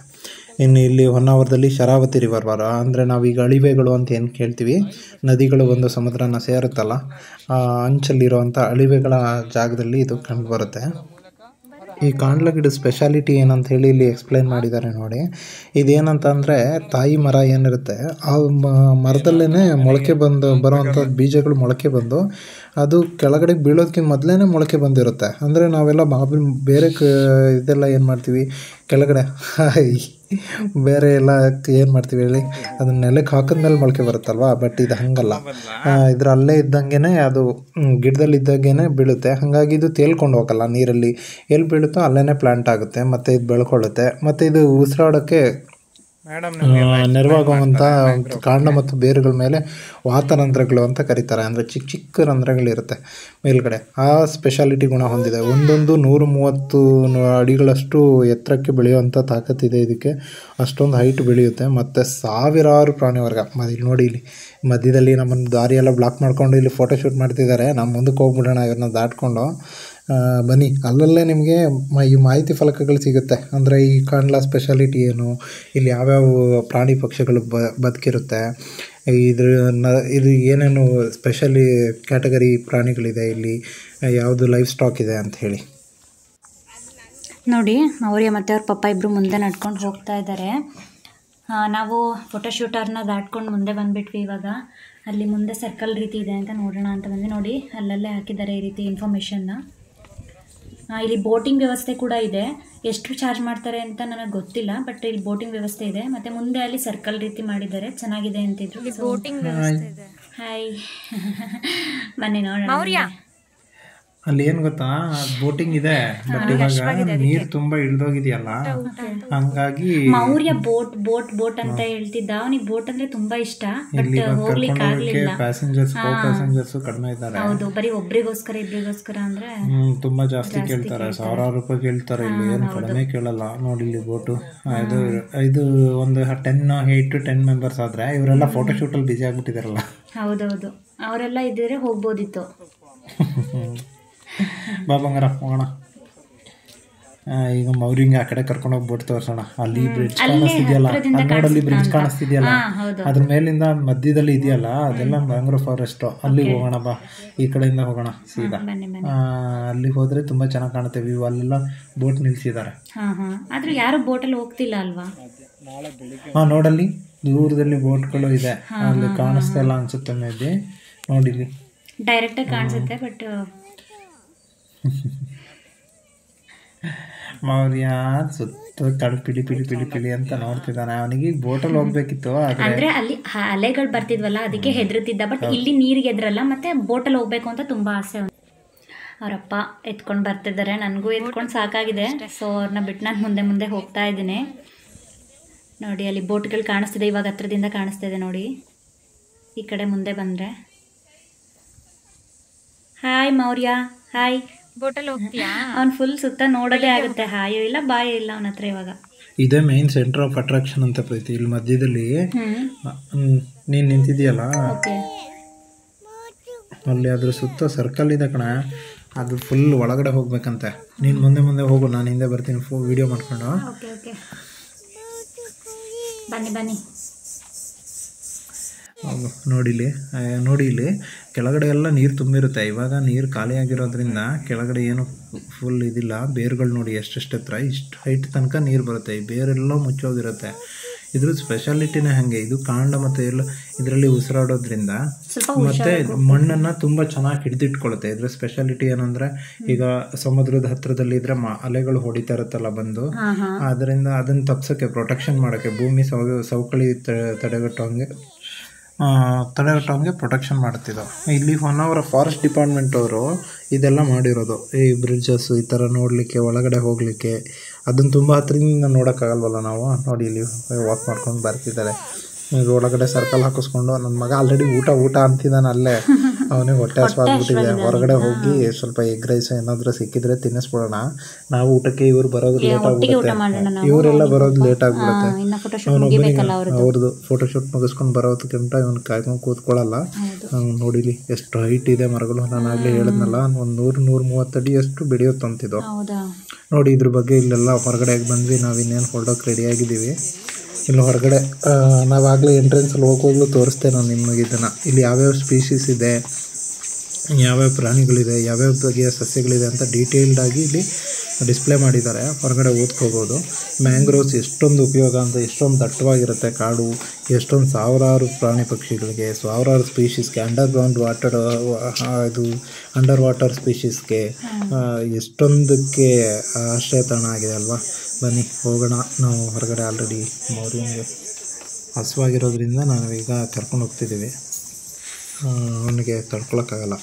ಇನ್ನು ಇಲ್ಲಿ ಹೊನ್ನಾವರದಲ್ಲಿ ಶರಾವತಿ ರಿವರ್ ಬರ ಅಂದರೆ ನಾವೀಗ ಅಳಿವೆಗಳು ಅಂತ ಏನು ಕೇಳ್ತೀವಿ, ನದಿಗಳು ಒಂದು ಸಮುದ್ರನ ಸೇರುತ್ತಲ್ಲ, ಆ ಅಂಚಲ್ಲಿರುವಂಥ ಅಳಿವೆಗಳ ಜಾಗದಲ್ಲಿ ಇದು ಕಂಡು ಬರುತ್ತೆ. ಈ ಕಾಂಡ್ಲ ಗಿಡದ ಸ್ಪೆಷಾಲಿಟಿ ಏನಂತ ಹೇಳಿ ಇಲ್ಲಿ ಎಕ್ಸ್ಪ್ಲೈನ್ ಮಾಡಿದ್ದಾರೆ ನೋಡಿ. ಇದೇನಂತ ಅಂದರೆ ತಾಯಿ ಮರ ಏನಿರುತ್ತೆ ಆ ಮರದಲ್ಲೇ ಮೊಳಕೆ ಬರೋವಂಥ ಬೀಜಗಳು ಮೊಳಕೆ ಬಂದು ಅದು ಕೆಳಗಡೆ ಬೀಳೋದಕ್ಕಿಂತ ಮೊದಲೇ ಮೊಳಕೆ ಬಂದಿರುತ್ತೆ. ಅಂದರೆ ನಾವೆಲ್ಲ ಬೇರೆ ಇದೆಲ್ಲ ಏನು ಮಾಡ್ತೀವಿ, ಕೆಳಗಡೆ ಬೇರೆ ಎಲ್ಲ ಏನು ಮಾಡ್ತೀವಿ ಹೇಳಿ, ಅದನ್ನ ನೆಲಕ್ಕೆ ಹಾಕಿದ್ಮೇಲೆ ಮೊಳಕೆ ಬರುತ್ತಲ್ವ. ಬಟ್ ಇದು ಹಾಗಲ್ಲ, ಇದ್ರ ಅಲ್ಲೇ ಇದ್ದಂಗೆ ಅದು ಗಿಡದಲ್ಲಿ ಇದ್ದಾಗೇ ಬೀಳುತ್ತೆ. ಹಾಗಾಗಿ ಇದು ತೇಲ್ಕೊಂಡು ಹೋಗಲ್ಲ ನೀರಲ್ಲಿ, ಎಲ್ಲಿ ಬೀಳುತ್ತೋ ಅಲ್ಲೇ ಪ್ಲಾಂಟ್ ಆಗುತ್ತೆ, ಮತ್ತು ಇದು ಬೆಳ್ಕೊಳ್ಳುತ್ತೆ, ಮತ್ತು ಇದು ಉಸಿರಾಡೋಕ್ಕೆ ನೆರವಾಗುವಂಥ ಕಾಂಡ ಮತ್ತು ಬೇರುಗಳ ಮೇಲೆ ವಾತರಂಧ್ರಗಳು ಅಂತ ಕರೀತಾರೆ. ಅಂದರೆ ಚಿಕ್ಕ ಚಿಕ್ಕ ರಂಧ್ರಗಳಿರುತ್ತೆ ಮೇಲ್ಗಡೆ. ಆ ಸ್ಪೆಷಾಲಿಟಿ ಗುಣ ಹೊಂದಿದೆ. ಒಂದೊಂದು 130 ಅಡಿಗಳಷ್ಟು ಎತ್ತರಕ್ಕೆ ಬೆಳೆಯುವಂಥ ತಾಕತ್ತಿದೆ ಇದಕ್ಕೆ. ಅಷ್ಟೊಂದು ಹೈಟ್ ಬೆಳೆಯುತ್ತೆ. ಮತ್ತು ಸಾವಿರಾರು ಪ್ರಾಣಿ ವರ್ಗ. ಇಲ್ಲಿ ನೋಡಿ, ಇಲ್ಲಿ ಮಧ್ಯದಲ್ಲಿ ನಮ್ಮನ್ನು ದಾರಿಯೆಲ್ಲ ಬ್ಲಾಕ್ ಮಾಡ್ಕೊಂಡು ಇಲ್ಲಿ ಫೋಟೋಶೂಟ್ ಮಾಡ್ತಿದ್ದಾರೆ. ನಮ್ಮ ಮುಂದಕ್ಕೆ ಹೋಗ್ಬಿಡೋಣ ಇವ್ರನ್ನ ದಾಟ್ಕೊಂಡು. ಬನ್ನಿ, ಅಲ್ಲಲ್ಲೇ ನಿಮಗೆ ಈ ಮಾಹಿತಿ ಫಲಕಗಳು ಸಿಗುತ್ತೆ. ಅಂದರೆ ಈ ಕಾಂಡ್ಲ ಸ್ಪೆಷಾಲಿಟಿ ಏನು, ಇಲ್ಲಿ ಯಾವ್ಯಾವ ಪ್ರಾಣಿ ಪಕ್ಷಿಗಳು ಬದುಕಿರುತ್ತೆ, ಇದು ಏನೇನು ಸ್ಪೆಷಲಿ ಕ್ಯಾಟಗರಿ ಪ್ರಾಣಿಗಳಿದೆ, ಇಲ್ಲಿ ಯಾವುದು ಲೈಫ್ ಸ್ಟಾಕ್ ಇದೆ ಅಂತ ಹೇಳಿ ನೋಡಿ. ಮೌರ್ಯ ಮತ್ತು ಅವ್ರ ಪಪ್ಪ ಇಬ್ಬರು ಮುಂದೆ ನಡ್ಕೊಂಡು ಹೋಗ್ತಾ ಇದ್ದಾರೆ. ನಾವು ಫೋಟೋಶೂಟರ್ನ ದಾಟ್ಕೊಂಡು ಮುಂದೆ ಬಂದುಬಿಟ್ವಿ. ಇವಾಗ ಅಲ್ಲಿ ಮುಂದೆ ಸರ್ಕಲ್ ರೀತಿ ಇದೆ ಅಂತ ನೋಡೋಣ ಅಂತ ಬಂದು ನೋಡಿ, ಅಲ್ಲಲ್ಲೇ ಹಾಕಿದ್ದಾರೆ ಈ ರೀತಿ ಇನ್ಫಾರ್ಮೇಷನ್ನ. ಇಲ್ಲಿ ಬೋಟಿಂಗ್ ವ್ಯವಸ್ಥೆ ಕೂಡ ಇದೆ. ಎಷ್ಟು ಚಾರ್ಜ್ ಮಾಡ್ತಾರೆ ಅಂತ ನನಗೆ ಗೊತ್ತಿಲ್ಲ, ಬಟ್ ಇಲ್ಲಿ ಬೋಟಿಂಗ್ ವ್ಯವಸ್ಥೆ ಇದೆ. ಮತ್ತು ಮುಂದೆ ಅಲ್ಲಿ ಸರ್ಕಲ್ ರೀತಿ ಮಾಡಿದ್ದಾರೆ, ಚೆನ್ನಾಗಿದೆ ಅಂತಿದ್ರು. ಬೋಟಿಂಗ್ ವ್ಯವಸ್ಥೆ ಇದೆ. ಹಾಯ್ ಬನ್ನಿ ನೋಡೋಣ. ಅಲ್ಲಿ ಏನು ಗೊತ್ತಾ, ಬೋಟಿಂಗ್ ಇದೆ, ಬಟ್ ಇವಾಗ ನೀರು ತುಂಬಾ ಇಳ್ದೋಗಿದೆಯಲ್ಲ, ಹಂಗಾಗಿ ಮೌರ್ಯ ಬೋಟ್ ಅಂತ ಹೇಳ್ತಿದ್ದ. ಅವನಿಗೆ ಬೋಟ್ ಅಂದ್ರೆ ತುಂಬಾ ಇಷ್ಟ, ಬಟ್ ಹೋಗ್ಲಿಕ್ಕೆ ಆಗ್ಲಿಲ್ಲ. ಪ್ಯಾಸೆಂಜರ್ಸ್ ಕಡಿಮೆ ಇದ್ದಾರೆ. ಹೌದು, ಬರೀ ಇಬ್ರಿಗೋಸ್ಕರ ಅಂದ್ರೆ ತುಂಬಾ ಜಾಸ್ತಿ ಕೇಳ್ತಾರೆ. 1000 ರೂಪಾಯಿ ಕೇಳ್ತಾರೆ. ಇಲ್ಲಿ ಏನು ಕಡಿಮೆ ಕೇಳಲ್ಲ. ನೋಡಿ ಇಲ್ಲಿ ಬೋಟು ಇದು ಒಂದು 8 to 10 ಮೆಂಬರ್ಸ್ ಆದ್ರೆ ಇವರೆಲ್ಲ ಫೋಟೋಶೂಟ್ ಅಲ್ಲಿ ಬಿಸಿ ಆಗ್ಬಿಟ್ಟಿದಾರಲ್ಲ. ಹೌದೌದು, ಅವರೆಲ್ಲ ಇದ್ದರೆ ಹೋಗ್ಬೋದಿತ್ತು. ಬಾಬಂಗಾರ ಹೋಗೋಣ. ಈಗ ಮೌರಿಂಗ್ ಆ ಕಡೆ ಕರ್ಕೊಂಡೋಗಿ ಬೋಟ್ ತೋರ್ಸೋಣ. ಅಲ್ಲಿ ಬ್ರಿಡ್ಜ್ ಕಾಣಿಸ್ತಿದೆಯಲ್ಲ, ನೋಡಲ್ಲಿ ಬ್ರಿಡ್ಜ್ ಕಾಣಿಸ್ತಿದೆಯಲ್ಲ, ಅದ್ರ ಮೇಲಿಂದ ಮಧ್ಯದಲ್ಲಿ ಇದೆಯಲ್ಲ, ಅದೆಲ್ಲ ಮ್ಯಾಂಗ್ರೋವ್ ಫಾರೆಸ್ಟ್. ಅಲ್ಲಿಗೆ ಹೋಗೋಣ ಬಾ, ಈ ಕಡೆಯಿಂದ ಹೋಗೋಣ ಸೀದಾ. ಅಲ್ಲಿಗೆ ಹೋದ್ರೆ ತುಂಬಾ ಚೆನ್ನಾಗಿ ಕಾಣುತ್ತೆ ವ್ಯೂ. ಅಲ್ಲೆಲ್ಲ ಬೋಟ್ ನಿಲ್ಸಿದ್ದಾರೆ. ಆದ್ರೆ ಯಾರು ಬೋಟಲ್ಲಿ ಹೋಗ್ತಿಲ್ಲ ಅಲ್ವಾ? ನೋಡಲ್ಲಿ ದೂರದಲ್ಲಿ ಬೋಟ್ಗಳು ಇದೆ, ಅಲ್ಲಿ ಕಾಣಿಸ್ತಾ ಇಲ್ಲ ಅನ್ಸುತ್ತೆ. ಮೇಬಿ ನೋಡಿಲ್ಲಿ ಡೈರೆಕ್ಟ್ ಆಗಿ ಕಾಣಿಸುತ್ತೆ, ಬಟ್ ಮೌರ್ಯ ಸುತ್ತ ತಡ ಪಿಡಿ ಅಂತ ನೋಡ್ತಿದ್ದಾನೆ. ಅವನಿಗೆ ಬೋಟಲ್ಲಿ ಹೋಗ್ಬೇಕಿತ್ತು, ಅಂದ್ರೆ ಅಲ್ಲಿ ಅಲೆಗಳು ಬರ್ತಿದ್ವಲ್ಲ ಅದಕ್ಕೆ ಹೆದರ್ತಿದ್ದ. ಬಟ್ ಇಲ್ಲಿ ನೀರಿಗೆ ಹೆದ್ರಲ್ಲ, ಮತ್ತೆ ಬೋಟಲ್ಲಿ ಹೋಗ್ಬೇಕು ಅಂತ ತುಂಬಾ ಆಸೆ. ಅವರಪ್ಪ ಎತ್ಕೊಂಡು ಬರ್ತಿದ್ದಾರೆ, ನನಗೂ ಎತ್ಕೊಂಡು ಸಾಕಾಗಿದೆ. ಸೊ ಅವ್ರನ್ನ ಬಿಟ್ಟು ನಾನು ಮುಂದೆ ಹೋಗ್ತಾ ಇದ್ದೀನಿ. ನೋಡಿ ಅಲ್ಲಿ ಬೋಟ್ಗಳು ಕಾಣಿಸ್ತಿದೆ, ಇವಾಗ ಹತ್ರದಿಂದ ಕಾಣಿಸ್ತಿದೆ ನೋಡಿ. ಈ ಕಡೆ ಮುಂದೆ ಬಂದರೆ ಹಾಯ್ ಮೌರ್ಯ, ಹಾಯ್. ಬೋಟಲ್ಲಿ ಹೋಗ್ತೀಯಾ? ಅವ್ನು ಫುಲ್ ಸುತ್ತ ನೋಡೋದೇ ಆಗುತ್ತೆ, ಹಾಯೋ ಇಲ್ಲ ಬಾಯೋ ಇಲ್ಲ ಅವನ ಹತ್ರ. ಇವಾಗ ಇದೇ ಮೇನ್ ಸೆಂಟರ್ ಆಫ್ ಅಟ್ರಾಕ್ಷನ್ ಅಂತ ಪ್ರೀತಿ. ಇಲ್ಲಿ ಮಧ್ಯದಲ್ಲಿ ನೀನು ನಿಂತಿದೆಯಲ್ಲ, ಅಲ್ಲಿ ಅದ್ರ ಸುತ್ತ ಸರ್ಕಲ್ ಇದೆ ಕಣ. ಅದು ಫುಲ್ ಒಳಗಡೆ ಹೋಗ್ಬೇಕಂತೆ. ನೀನು ಮುಂದೆ ಹೋಗು, ನಾನು ಹಿಂದೆ ಬರ್ತೀನಿ ವಿಡಿಯೋ ಮಾಡ್ಕೊಂಡು. ಬನ್ನಿ. ನೋಡಿ ಇಲ್ಲಿ ಕೆಳಗಡೆ ಎಲ್ಲ ನೀರು ತುಂಬಿರುತ್ತೆ. ಇವಾಗ ನೀರು ಖಾಲಿ ಆಗಿರೋದ್ರಿಂದ ಕೆಳಗಡೆ ಏನು ಫುಲ್ ಇದಿಲ್ಲ. ಬೇರುಗಳು ನೋಡಿ ಎಷ್ಟೆಷ್ಟು ಹತ್ರ, ಇಷ್ಟು ಹೈಟ್ ತನಕ ನೀರು ಬರುತ್ತೆ. ಈ ಬೇರೆಲ್ಲ ಮುಚ್ಚೋಗಿರುತ್ತೆ. ಇದ್ರ ಸ್ಪೆಷಾಲಿಟಿನೇ ಹಾಗೆ. ಇದು ಕಾಂಡ ಮತ್ತು ಎಲ್ಲ ಇದರಲ್ಲಿ ಉಸಿರಾಡೋದ್ರಿಂದ ಮತ್ತೆ ಮಣ್ಣನ್ನು ತುಂಬ ಚೆನ್ನಾಗಿ ಹಿಡಿದಿಟ್ಕೊಳ್ಳುತ್ತೆ. ಇದ್ರ ಸ್ಪೆಷಾಲಿಟಿ ಏನಂದರೆ, ಈಗ ಸಮುದ್ರದ ಹತ್ರದಲ್ಲಿ ಇದ್ರೆ ಅಲೆಗಳು ಹೊಡಿತಾ ಇರುತ್ತಲ್ಲ ಬಂದು, ಅದರಿಂದ ಅದನ್ನು ತಪ್ಸೋಕ್ಕೆ, ಪ್ರೊಟೆಕ್ಷನ್ ಮಾಡೋಕ್ಕೆ, ಭೂಮಿ ಸವಕಳಿ ತಡೆಗಟ್ಟೋಂಗೆ ಪ್ರೊಟೆಕ್ಷನ್ ಮಾಡ್ತಿದ್ದವು. ಇಲ್ಲಿ ಹೊನ್ನಾವರ ಫಾರೆಸ್ಟ್ ಡಿಪಾರ್ಟ್ಮೆಂಟ್ ಅವರು ಇದೆಲ್ಲ ಮಾಡಿರೋದು. ಈ ಬ್ರಿಡ್ಜಸ್ ಈ ಥರ ನೋಡಲಿಕ್ಕೆ, ಒಳಗಡೆ ಹೋಗಲಿಕ್ಕೆ. ಅದನ್ನು ತುಂಬ ಹತ್ರದಿಂದ ನೋಡೋಕ್ಕಾಗಲ್ವಲ್ಲ ನಾವು. ನೋಡಿ ಇಲ್ಲಿ ವಾಕ್ ಮಾಡ್ಕೊಂಡು ಬರ್ತಿದ್ದಾರೆ. ಈಗ ಒಳಗಡೆ ಸರ್ಕಲ್ ಹಾಕಿಸ್ಕೊಂಡು ನನ್ನ ಮಗ ಆಲ್ರೆಡಿ ಊಟ ಅಂತಿದ್ದಾನೆ ಅಲ್ಲೇ. ಅವನಿಗೆ ಹೊಟ್ಟೆ ಹಸ್ವಾಗ್ಬಿಟ್ಟಿದೆ. ಹೊರಗಡೆ ಹೋಗಿ ಸ್ವಲ್ಪ ಎಗ್ ರೈಸ್ ಏನಾದರೂ ಸಿಕ್ಕಿದ್ರೆ ತಿನ್ನಿಸ್ಬಿಡೋಣ. ನಾವು ಊಟಕ್ಕೆ ಇವ್ರು ಬರೋದು ಲೇಟ್ ಆಗ್ಬಿಡುತ್ತೆ, ಇವರೆಲ್ಲ ಬರೋದು ಲೇಟ್ ಆಗ್ಬಿಡುತ್ತೆ. ಅವ್ರದ್ದು ಫೋಟೋಶೂಟ್ ಮುಗಿಸ್ಕೊಂಡು ಬರೋದಕ್ಕಿಂತ ಇವನು ಕಾಯ್ಕೊಂಡು ಕೂತ್ಕೊಳ್ಳಲ್ಲ. ನೋಡಿಲಿ ಎಷ್ಟು ಹೈಟ್ ಇದೆ ಮರಗಳು. ನಾನು ಆಗಲೇ ಹೇಳಿದ್ನಲ್ಲ, ಒಂದು 100-130 ಅಡಿ ಎಷ್ಟು ಬೆಳೆಯುತ್ತಂತಿದ್ದು. ನೋಡಿ ಇದ್ರ ಬಗ್ಗೆ ಇಲ್ಲೆಲ್ಲ ಹೊರಗಡೆ ಬಂದ್ವಿ. ನಾವು ಇನ್ನೇನು ಹೊರಡೋಕೆ ರೆಡಿಯಾಗಿದ್ದೀವಿ. ಇಲ್ಲಿ ಹೊರಗಡೆ ನಾವಾಗಲೇ ಎಂಟ್ರೆನ್ಸಲ್ಲಿ ಹೋಗೋಗ್ಲೂ ತೋರಿಸ್ತೆ ನಾನು ನಿಮಗೆ ಇದನ್ನು. ಇಲ್ಲಿ ಯಾವ್ಯಾವ ಸ್ಪೀಷೀಸ್ ಇದೆ, ಯಾವ್ಯಾವ ಪ್ರಾಣಿಗಳಿದೆ, ಯಾವ್ಯಾವ ಬಗೆಯ ಸಸ್ಯಗಳಿದೆ ಅಂತ ಡೀಟೇಲ್ಡಾಗಿ ಇಲ್ಲಿ ಡಿಸ್ಪ್ಲೇ ಮಾಡಿದ್ದಾರೆ. ಹೊರಗಡೆ ಓದ್ಕೋಬೋದು. ಮ್ಯಾಂಗ್ರೋವ್ಸ್ ಎಷ್ಟೊಂದು ಉಪಯೋಗ ಅಂತ, ಎಷ್ಟೊಂದು ದಟ್ಟವಾಗಿರುತ್ತೆ ಕಾಡು, ಎಷ್ಟೊಂದು ಸಾವಿರಾರು ಪ್ರಾಣಿ ಪಕ್ಷಿಗಳಿಗೆ, ಸಾವಿರಾರು ಸ್ಪೀಷೀಸ್ಗೆ, ಅಂಡರ್ ವಾಟರ್ ಸ್ಪೀಷೀಸ್ಗೆ ಎಷ್ಟೊಂದಕ್ಕೆ ಆಶ್ರಯ ತಾಣ ಆಗಿದೆ ಅಲ್ವಾ. ಬನ್ನಿ ಹೋಗೋಣ. ನಾವು ಹೊರಗಡೆ ಆಲ್ರೆಡಿ ಮೌರ್ಯನಿಗೆ ಹಸುವಾಗಿರೋದ್ರಿಂದ ನಾವೀಗ ಕರ್ಕೊಂಡು ಹೋಗ್ತಿದ್ದೀವಿ. ಅವನಿಗೆ ತಡ್ಕೊಳಕ್ಕಾಗಲ್ಲ.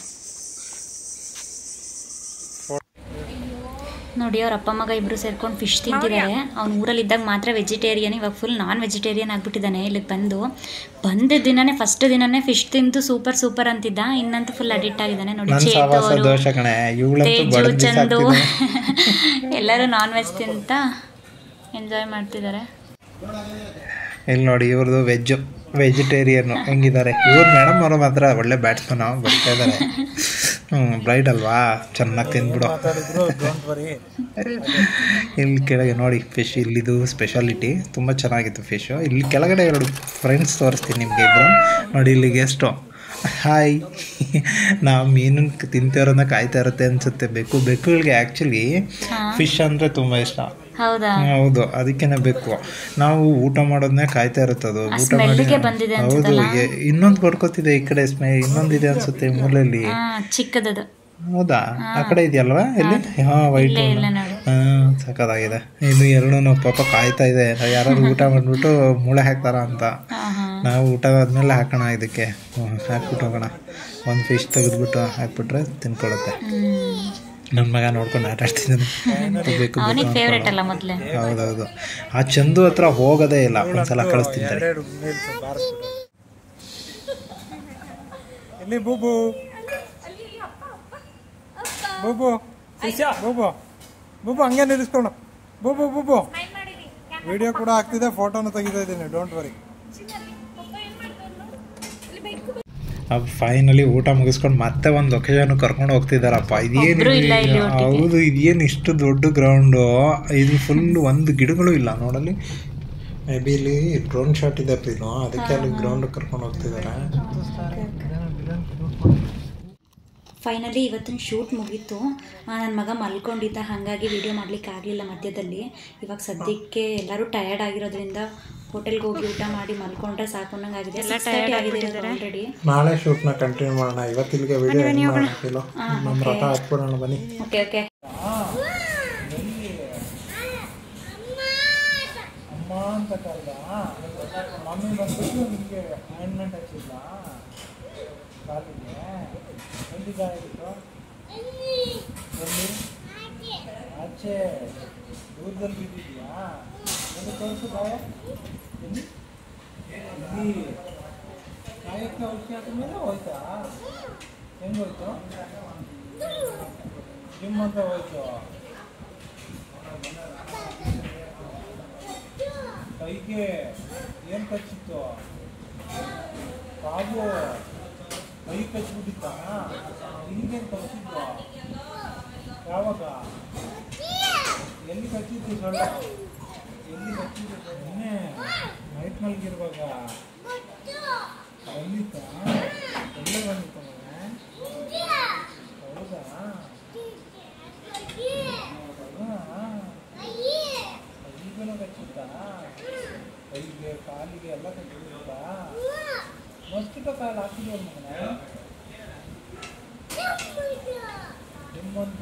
ನೋಡಿ ಅವ್ರ ಅಪ್ಪ ಮಗ ಇಬ್ಬರು ಸೇರ್ಕೊಂಡು ಫಿಶ್ ತಿಂತಿದ್ದಾರೆ. ಅವ್ನು ಊರಲ್ಲಿದ್ದಾಗ ಮಾತ್ರ ವೆಜಿಟೇರಿಯನ್, ಇವಾಗ ಫುಲ್ ನಾನ್ ವೆಜಿಟೇರಿಯನ್ ಆಗ್ಬಿಟ್ಟಿದ್ದಾನೆ. ಇಲ್ಲಿಗೆ ಬಂದ ದಿನನೇ ಫಸ್ಟ್ ದಿನನೇ ಫಿಶ್ ತಿಂದು ಸೂಪರ್ ಅಂತಿದ್ದ. ಇನ್ನಂತೂ ಫುಲ್ ಅಡಿಕ್ಟ್ ಆಗಿದ್ದಾನೆ. ನೋಡಿ ತೇಜು, ಚಂದು ಎಲ್ಲರೂ ನಾನ್ ವೆಜ್ ತಿಂತ ಎಂಜಾಯ್ ಮಾಡ್ತಿದ್ದಾರೆ. ಇಲ್ಲಿ ನೋಡಿ ಇವ್ರದ್ದು ವೆಜಿಟೇರಿಯನ್ ಹೆಂಗಿದ್ದಾರೆ. ಇವ್ರು ಮೇಡಮ್ ಅವರು ಮಾತ್ರ ಒಳ್ಳೆ ಬ್ಯಾಟ್ಸ್ಮನ್ ಬರ್ತಾ ಇದ್ದಾರೆ. ಬ್ರೈಡ್ ಅಲ್ವಾ, ಚೆನ್ನಾಗಿ ತಿಂದ್ಬಿಡು. ಇಲ್ಲಿ ಕೆಳಗೆ ನೋಡಿ ಫಿಶ್, ಇಲ್ಲಿದು ಸ್ಪೆಷಾಲಿಟಿ ತುಂಬ ಚೆನ್ನಾಗಿತ್ತು ಫಿಶು. ಇಲ್ಲಿ ಕೆಳಗಡೆ 2 ಫ್ರೆಂಡ್ಸ್ ತೋರಿಸ್ತೀನಿ ನಿಮಗೆ. ಇಬ್ಬರು ನೋಡಿ ಇಲ್ಲಿ ಗೆಸ್ಟು. ಹಾಯ್. ನಾವು ಮೀನು ತಿಂತಿರೋದನ್ನ ಕಾಯ್ತಾ ಇರುತ್ತೆ ಅನ್ಸುತ್ತೆ. ಬೆಕ್ಕುಗಳಿಗೆ ಆ್ಯಕ್ಚುಲಿ ಫಿಶ್ ಅಂದರೆ ತುಂಬ ಇಷ್ಟ. ಹೌದು, ಅದಕ್ಕೇನೆ ಬೇಕು. ನಾವು ಊಟ ಮಾಡೋದನ್ನೇ ಕಾಯ್ತಾ ಇರುತ್ತದು. ಊಟ ಮಾಡಿ ಹೌದು. ಇನ್ನೊಂದು ಕೊಡ್ಕೋತಿದೆ ಈ ಕಡೆ, ಇನ್ನೊಂದಿದೆ ಅನ್ಸುತ್ತೆ ಮೂಲೆಯಲ್ಲಿ, ಚಿಕ್ಕದದು. ಹೌದಾ, ಆ ಕಡೆ ಇದೆಯಲ್ವಾ ಇಲ್ಲಿ? ವೈಟ್. ಸಕ್ಕತ್ತಾಗಿದೆ. ಇನ್ನು 2 ಪಾಪ ಕಾಯ್ತಾ ಇದೆ, ಯಾರು ಊಟ ಮಾಡಿಬಿಟ್ಟು ಮೂಳೆ ಹಾಕ್ತಾರ ಅಂತ. ನಾವು ಊಟ ಆದ್ಮೇಲೆ ಹಾಕೋಣ, ಇದಕ್ಕೆ ಹಾಕ್ಬಿಟ್ಟು ಹೋಗೋಣ. ಒಂದು ಫಿಶ್ ತೆಗೆದ್ಬಿಟ್ಟು ಹಾಕ್ಬಿಟ್ರೆ ತಿನ್ಕೊಳುತ್ತೆ. ನನ್ನ ಮಗ ನೋಡ್ಕೊಂಡು ಆಟ ಆಡ್ತಿದ್ದಾನೆ. ಹೌದೌದು. ಆ ಚಂದು ಹತ್ರ ಹೋಗೋದೇ ಇಲ್ಲ, ಒಂದ್ಸಲ ಕಳಿಸ್ತಿದ್ದಾರೆ. ಬೂಬು ಹಂಗೆ ನಿಲ್ಲಿಸ್ಕೊಂಡು ಬೂಬು ವಿಡಿಯೋ ಕೂಡ ಆಗ್ತಿದೆ, ಫೋಟೋನು ತೆಗಿತಾ ಇದ್ದೀನಿ, ಡೋಂಟ್ ವರಿ. ಫೈನಲಿ ಊಟ ಮುಗಿಸ್ಕೊಂಡು ಮತ್ತೆ ಒಂದು ಲೊಕೇಶನ್ ಕರ್ಕೊಂಡು ಹೋಗ್ತಿದ್ದಾರಪ್ಪ. ಇದೇನು ಹೌದು, ಇದೇನು ಇಷ್ಟು ದೊಡ್ಡ ಗ್ರೌಂಡು. ಇದು ಫುಲ್ ಒಂದು ಗಿಡಗಳು ಇಲ್ಲ ನೋಡಲ್ಲಿ. ಮೇ ಬಿ ಇಲ್ಲಿ ಡ್ರೋನ್ ಶಾಟ್ ಇದೆ ಇದು, ಅದಕ್ಕೆ ಅಲ್ಲಿ ಗ್ರೌಂಡ್ ಕರ್ಕೊಂಡು ಹೋಗ್ತಿದ್ದಾರೆ. ಫೈನಲಿ ಇವತ್ತಿನ ಶೂಟ್ ಮುಗೀತು. ನನ್ನ ಮಗ ಮಲ್ಕೊಂಡಿದ್ದ, ಹಾಗಾಗಿ ವಿಡಿಯೋ ಮಾಡಲಿಕ್ಕೆ ಆಗಲಿಲ್ಲ ಮಧ್ಯದಲ್ಲಿ. ಇವಾಗ ಸದ್ಯಕ್ಕೆ ಎಲ್ಲರೂ ಟಯರ್ಡ್ ಆಗಿರೋದ್ರಿಂದ ಹೋಟೆಲ್ಗೆ ಹೋಗಿ ಊಟ ಮಾಡಿ ಮಲ್ಕೊಂಡ್ರೆ ಸಾಕು ಅನ್ನಂಗಾಗಿದೆ. ಎಲ್ಲ ಟಯರ್ಡ್ ಆಗಿದೆ ಆಲ್ರೆಡಿ. ನಾಳೆ ಶೂಟ್ನ ಕಂಟಿನ್ಯೂ ಮಾಡೋಣ. ಇವತ್ತಿಗೆ ವಿಡಿಯೋ ನಮ್ಮ ರಥ ಹಾಕ್ಬಿಡೋಣ ಬನ್ನಿ. ಓಕೆ. ಅಮ್ಮ ಅಂತ ಕರೆದ ಮಮ್ಮಿ ಬಂದ್ಬಿಟ್ಟು ನಿಮಗೆ ಆಯಿಂಟ್ಮೆಂಟ್ ಹಚ್ಚಿಲ್ಲ ಕಾಲಿಗೆ. ಎಲ್ಲಿ ಗಾಯಿತ್ತು? ಎಲ್ಲಿ? ಆಚೆ ದೂರದಲ್ಲಿ ಬಿದ್ದಿದ್ಯಾ? ಎಲ್ಲಿ ತೋರಿಸು ಗಾಯ? ಎಲ್ಲಿ? ಗಾಯಕ್ಕೆ ಔಷಧಿ ಹಾಕಿದ್ಮೇಲೆ ಹೋಯ್ತಾ? ಹೆಂಗೆ ಹೋಯ್ತು? ಜಿಮ್ ಅಂತ ಹೋಯ್ತು. ಕೈಗೆ ಏನು ಕಚ್ಚಿತ್ತು? ಬಾಬು ಕೈ ಕಚ್ಚಿಬಿಟ್ಟಿತ್ತ? ಹಿಂಗೇನು ಕಚ್ಚಿದ್ವ? ಯಾವಾಗ? ಎಲ್ಲಿ ಕಚ್ಚಿತ್ತು ಸೊಳ್ಳೆ? ಎಲ್ಲಿ ಕಚ್ಚಿದ್ದು? ನಿನ್ನೆ ನೈಟ್ ಮಲಗಿರುವಾಗ ಬಂದಿತ್ತ? ಎಲ್ಲೇ ಬಂದಿತ್ತ ಮನೆ? ಹೌದಾ? ಕೈಗೆಲ್ಲ ಕಚ್ಚಿತ್ತಾ? ಕೈಗೆ ಕಾಲಿಗೆ ಎಲ್ಲ ಕಚ್ಚಿಬಿಡ್ತಾ? ಮಸ್ಕಿಟೋ ಕಾಲು ಹಾಕಿದ್ವ ಮಗನೇ? ನಿಮ್ಮಂತ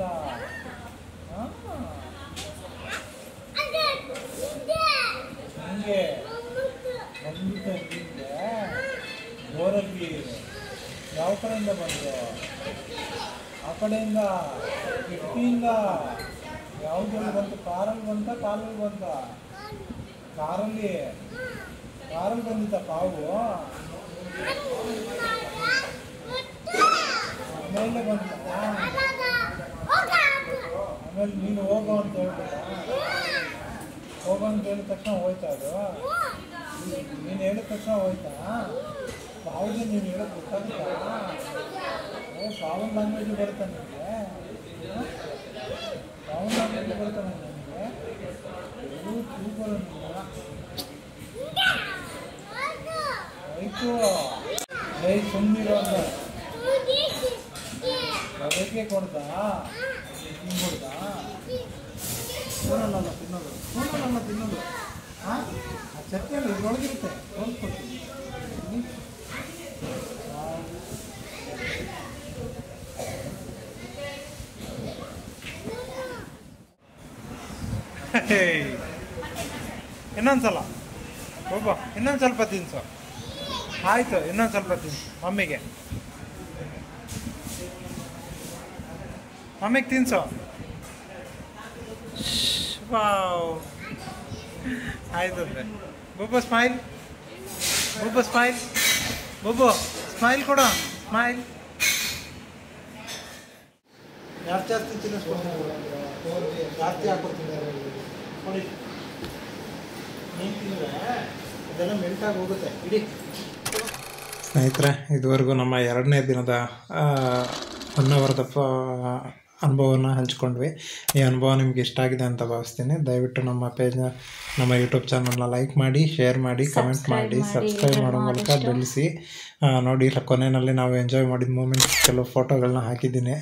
ಹಂಗೆ ಬಂದ್ಬಿಟ್ಟು ಹಿಂಗೆ ಬೋರಲ್ಲಿ ಯಾವ ಕಡೆಯಿಂದ ಬಂದು? ಆ ಕಡೆಯಿಂದ ಕಿಟಕಿಯಿಂದ ಯಾವುದ್ರಲ್ಲಿ ಬಂತು? ಕಾರಲ್ಲಿ ಬಂತ ಕಾಲಲ್ಲಿ ಬಂತ? ಕಾರಲ್ಲಿ ಕಾರಲ್ಲಿ ಬಂದಿದ್ದ ಪಾವು ಆಮೇಲೆ ಬಂದ. ಆಮೇಲೆ ನೀನು ಹೋಗೋ ಅಂತ ಹೇಳ್ಬಿಟ್ಟ. ಹೋಗೋ ಅಂತ ಹೇಳಿದ ತಕ್ಷಣ ಹೋಯ್ತಾ ಅದು? ನೀನು ಹೇಳಿದ ತಕ್ಷಣ ಹೋಯ್ತಾ? ಪಾವುಗೆ ನೀನು ಹೇಳೋದು ಗೊತ್ತಾಗುತ್ತಾ? ಪಾವನ್ ಲ್ಯಾಂಗ್ವೇಜ್ ಬರುತ್ತಾ ನಿಮಗೆ? ಪಾವನ್ ಲ್ಯಾಂಗ್ವೇಜ್ ಬರುತ್ತಾ ನನಗೆ? ಎಲ್ಲೂ ಸೂಪರ್ ಆಯಿತು. ಸುಮ್ಮನಿರೋ ಅಂದ್ರೆ ಅದಕ್ಕೆ ಕೊಡ್ತಾ ಹಿಂಗೆ ಕೊಡ್ತಾ ಫೋನಲ್ಲ ತಿನ್ನೋದು, ಫೋನಲ್ಲ ತಿನ್ನೋದು. ಹಾಂ ಆ ಚಟ್ನಿಯಲ್ಲಿ ಇದ್ರೊಳಗಿರುತ್ತೆ, ತೋರಿಸ್ಕೊಡ್ತೀನಿ. ಇನ್ನೊಂದ್ಸಲ ಒಬ್ಬ ಇನ್ನೊಂದು ಸ್ವಲ್ಪ ತಿನ್ಸು. ಆಯಿತು, ಇನ್ನೊಂದು ಸ್ವಲ್ಪ ತಿನ್ಸು ಮಮ್ಮಿಗೆ. ಮಮ್ಮಿಗೆ ತಿನ್ಸು. ವಾವ್, ಆಯ್ತು ಅಂದ್ರೆ ಬೊಬ್ಬ ಸ್ಮೈಲ್, ಬೊಬ್ಬ ಸ್ಮೈಲ್, ಬೊಬ್ಬ ಸ್ಮೈಲ್ ಕೊಡ, ಸ್ಮೈಲ್. ಜಾಸ್ತಿ ಜಾಸ್ತಿ ತಿನ್ನಿಸ್ಕೊಡ್ತೀನಿ, ಜಾಸ್ತಿ ಹಾಕ್ಕೊಡ್ತೀನಿ ನೋಡಿ. ನೀನು ತಿಂದರೆ ಅದೆಲ್ಲ ಮೆಲ್ಟಾಗಿ ಹೋಗುತ್ತೆ. ಇಡೀ ಸ್ನೇಹಿತರೆ, ಇದುವರೆಗೂ ನಮ್ಮ 2ನೇ ದಿನದ ಹೊನ್ನಾವರದ ಅನುಭವನ ಹಂಚ್ಕೊಂಡ್ವಿ. ಈ ಅನುಭವ ನಿಮ್ಗೆ ಇಷ್ಟ ಆಗಿದೆ ಅಂತ ಭಾವಿಸ್ತೀನಿ. ದಯವಿಟ್ಟು ನಮ್ಮ ಪೇಜ್ನ, ನಮ್ಮ ಯೂಟ್ಯೂಬ್ ಚಾನಲ್ನ ಲೈಕ್ ಮಾಡಿ, ಶೇರ್ ಮಾಡಿ, ಕಮೆಂಟ್ ಮಾಡಿ, ಸಬ್ಸ್ಕ್ರೈಬ್ ಮಾಡೋ ಮೂಲಕ ಬೆಳೆಸಿ. ನೋಡಿ, ಕೊನೆಯಲ್ಲಿ ನಾವು ಎಂಜಾಯ್ ಮಾಡಿದ ಮೂಮೆಂಟ್ಸ್ ಕೆಲವು ಫೋಟೋಗಳನ್ನ ಹಾಕಿದ್ದೀನಿ.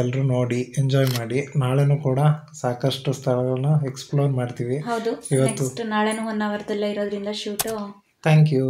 ಎಲ್ಲರೂ ನೋಡಿ ಎಂಜಾಯ್ ಮಾಡಿ. ನಾಳೆನೂ ಕೂಡ ಸಾಕಷ್ಟು ಸ್ಥಳಗಳನ್ನ ಎಕ್ಸ್ಪ್ಲೋರ್ ಮಾಡ್ತೀವಿ. ಹೌದು, ಇವತ್ತು ನಾಳೆನೂ ಹೊನ್ನಾವರದಲ್ಲೇ ಇರೋದ್ರಿಂದ ಶೂಟು. Thank you.